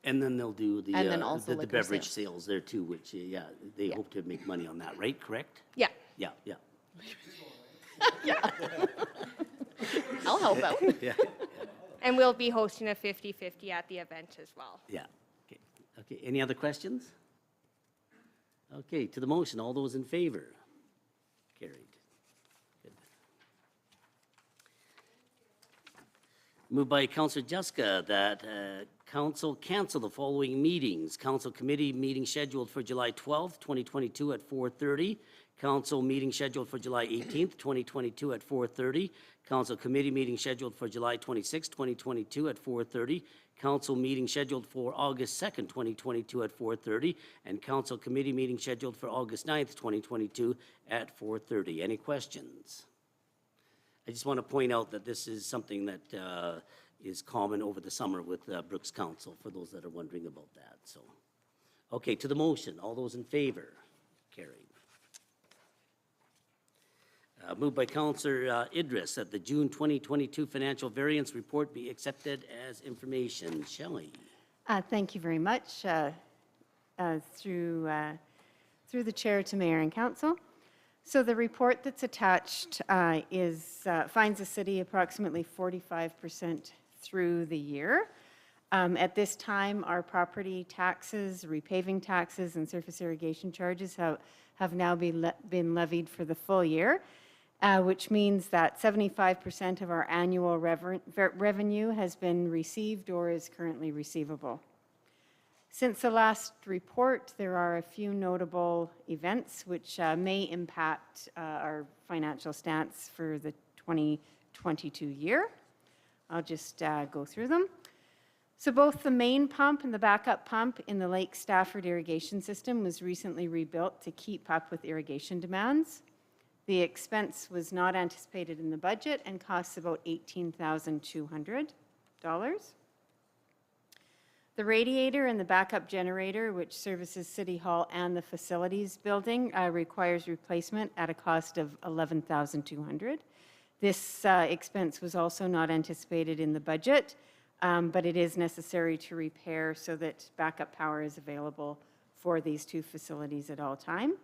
Speaker 1: And then they'll do the
Speaker 11: And then also
Speaker 1: the
Speaker 11: liquor
Speaker 1: beverage
Speaker 11: sales.
Speaker 1: sales there too, which, yeah, they hope to make money on that, right? Correct?
Speaker 5: Yeah.
Speaker 1: Yeah, yeah.
Speaker 11: I'll help out.
Speaker 1: Yeah.
Speaker 5: And we'll be hosting a 50-50 at the event as well.
Speaker 1: Yeah. Okay. Okay. Any other questions? Okay. To the motion, all those in favor? Carried. Good. Moved by Councillor Jessica that council cancel the following meetings. Council committee meeting scheduled for July 12th, 2022 at 4:30. Council meeting scheduled for July 18th, 2022 at 4:30. Council committee meeting scheduled for July 26th, 2022 at 4:30. Council meeting scheduled for August 2nd, 2022 at 4:30. And council committee meeting scheduled for August 9th, 2022 at 4:30. Any questions? I just want to point out that this is something that is common over the summer with Brooks Council, for those that are wondering about that. So, okay, to the motion, all those in favor? Carried. Moved by Councillor Idris that the June 2022 financial variance report be accepted as information. Shelley.
Speaker 13: Thank you very much. Through the chair to mayor and council. So the report that's attached finds the city approximately 45% through the year. At this time, our property taxes, repaving taxes, and surface irrigation charges have now been levied for the full year. Which means that 75% of our annual revenue has been received or is currently receivable. Since the last report, there are a few notable events which may impact our financial stance for the 2022 year. I'll just go through them. So both the main pump and the backup pump in the Lake Stafford irrigation system was recently rebuilt to keep up with irrigation demands. The expense was not anticipated in the budget and costs about $18,200. The radiator and the backup generator, which services City Hall and the facilities building, requires replacement at a cost of $11,200. This expense was also not anticipated in the budget, but it is necessary to repair so that backup power is available for these two facilities at all time.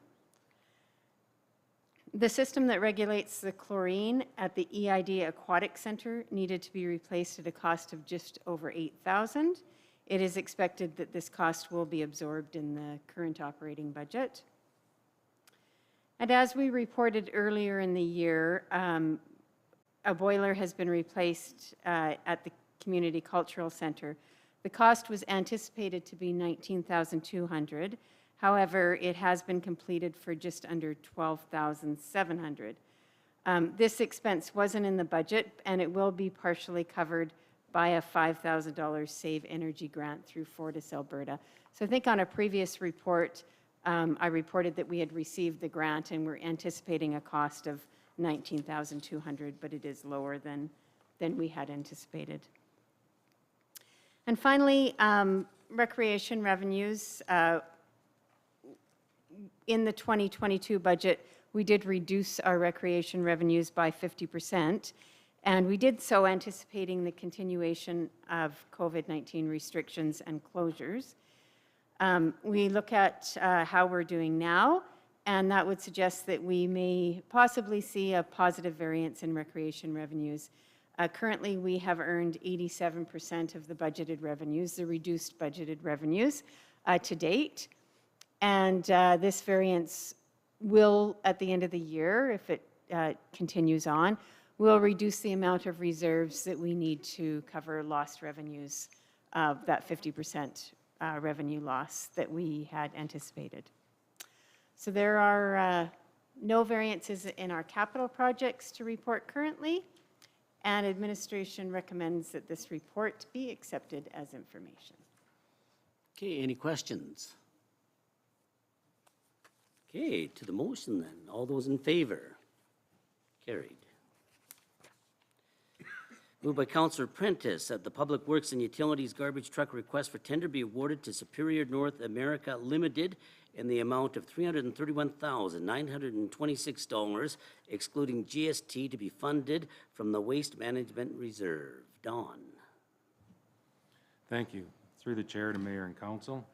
Speaker 13: The system that regulates the chlorine at the EID Aquatic Center needed to be replaced at a cost of just over $8,000. It is expected that this cost will be absorbed in the current operating budget. And as we reported earlier in the year, a boiler has been replaced at the Community Cultural Center. The cost was anticipated to be $19,200. However, it has been completed for just under $12,700. This expense wasn't in the budget, and it will be partially covered by a $5,000 Save Energy grant through Fortis Alberta. So I think on a previous report, I reported that we had received the grant and we're anticipating a cost of $19,200, but it is lower than we had anticipated. And finally, recreation revenues. In the 2022 budget, we did reduce our recreation revenues by 50%, and we did so anticipating the continuation of COVID-19 restrictions and closures. We look at how we're doing now, and that would suggest that we may possibly see a positive variance in recreation revenues. Currently, we have earned 87% of the budgeted revenues, the reduced budgeted revenues to date. And this variance will, at the end of the year, if it continues on, will reduce the amount of reserves that we need to cover lost revenues of that 50% revenue loss that we had anticipated. So there are no variances in our capital projects to report currently, and administration recommends that this report be accepted as information.
Speaker 1: Okay, any questions? Okay, to the motion then. All those in favor? Carried. Moved by Councillor Prentice that the Public Works and Utilities garbage truck request for tender be awarded to Superior North America Limited in the amount of $331,926, excluding GST, to be funded from the Waste Management Reserve. Don.
Speaker 14: Thank you. Through the chair to mayor and council.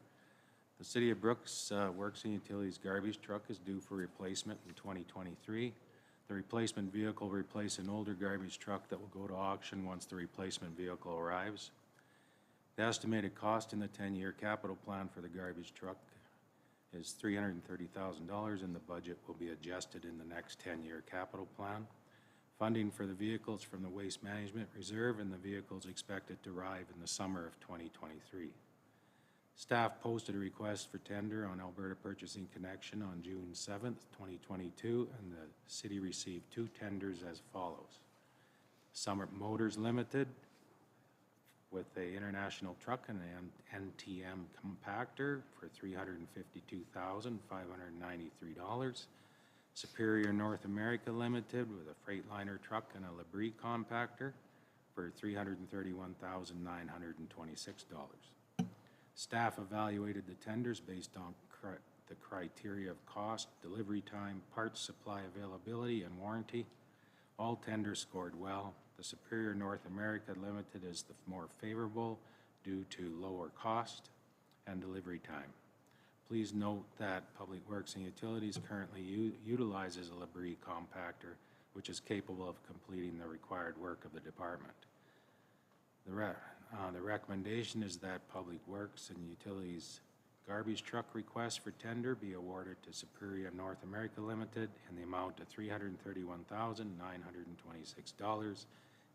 Speaker 14: The City of Brooks Works and Utilities garbage truck is due for replacement in 2023. The replacement vehicle will replace an older garbage truck that will go to auction once the replacement vehicle arrives. The estimated cost in the 10-year capital plan for the garbage truck is $330,000, and the budget will be adjusted in the next 10-year capital plan. Funding for the vehicles from the Waste Management Reserve, and the vehicle is expected to arrive in the summer of 2023. Staff posted a request for tender on Alberta Purchasing Connection on June 7th, 2022, and the city received 2 tenders as follows. Summit Motors Limited with a international truck and an NTM compactor for $352,593. Superior North America Limited with a Freightliner truck and a Labrie compactor for $331,926. Staff evaluated the tenders based on the criteria of cost, delivery time, parts supply availability, and warranty. All tenders scored well. The Superior North America Limited is the more favorable due to lower cost and delivery time. Please note that Public Works and Utilities currently utilizes a Labrie compactor, which is capable of completing the required work of the department. The recommendation is that Public Works and Utilities garbage truck request for tender be awarded to Superior North America Limited in the amount of $331,926,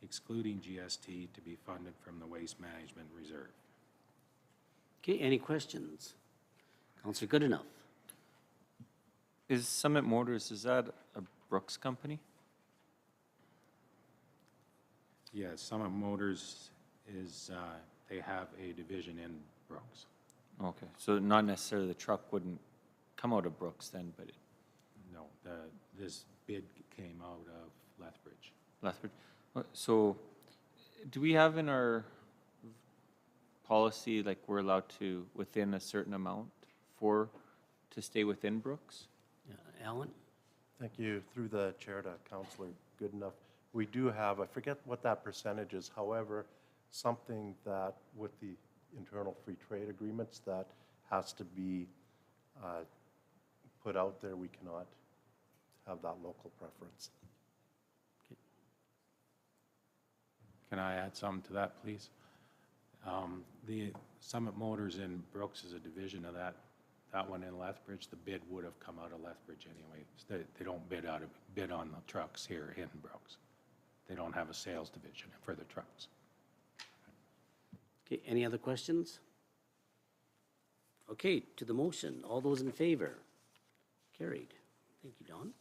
Speaker 14: excluding GST, to be funded from the Waste Management Reserve.
Speaker 1: Okay, any questions? Councillor Goodenough.
Speaker 10: Is Summit Motors, is that a Brooks company?
Speaker 14: Yes, Summit Motors is, they have a division in Brooks.
Speaker 10: Okay, so not necessarily the truck wouldn't come out of Brooks then, but
Speaker 14: No, this bid came out of Lethbridge.
Speaker 10: Lethbridge. So do we have in our policy, like we're allowed to, within a certain amount to stay within Brooks?
Speaker 1: Alan?
Speaker 15: Thank you. Through the chair to Councillor Goodenough. We do have, I forget what that percentage is, however, something that with the internal free trade agreements that has to be put out there. We cannot have that local preference.
Speaker 14: Can I add something to that, please? The Summit Motors in Brooks is a division of that that one in Lethbridge, the bid would have come out of Lethbridge anyway. They don't bid on the trucks here in Brooks. They don't have a sales division for the trucks.
Speaker 1: Okay, any other questions? Okay, to the motion, all those in favor? Carried. Thank you, Don.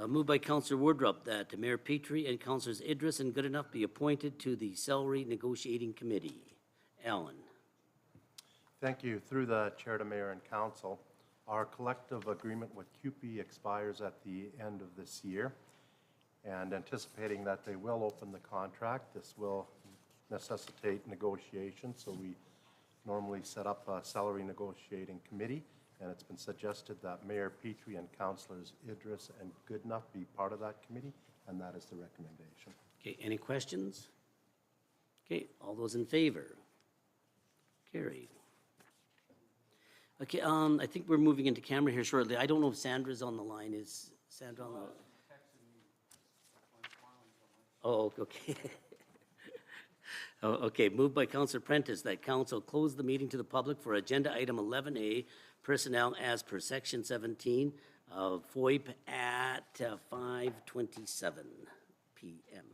Speaker 1: Moved by Councillor Wardrop that Mayor Petrie and Councillors Idris and Goodenough be appointed to the Salary Negotiating Committee. Alan.
Speaker 15: Thank you. Through the chair to mayor and council, our collective agreement with CUPE expires at the end of this year. And anticipating that they will open the contract, this will necessitate negotiations. So we normally set up a salary negotiating committee, and it's been suggested that Mayor Petrie and Councillors Idris and Goodenough be part of that committee, and that is the recommendation.
Speaker 1: Okay, any questions? Okay, all those in favor? Carried. Okay, I think we're moving into camera here shortly. I don't know if Sandra's on the line. Is Sandra on the? Oh, okay. Oh, okay, moved by Councillor Prentice that council close the meeting to the public for agenda item 11A, personnel as per section 17 of FOIP at 5:27 p.m.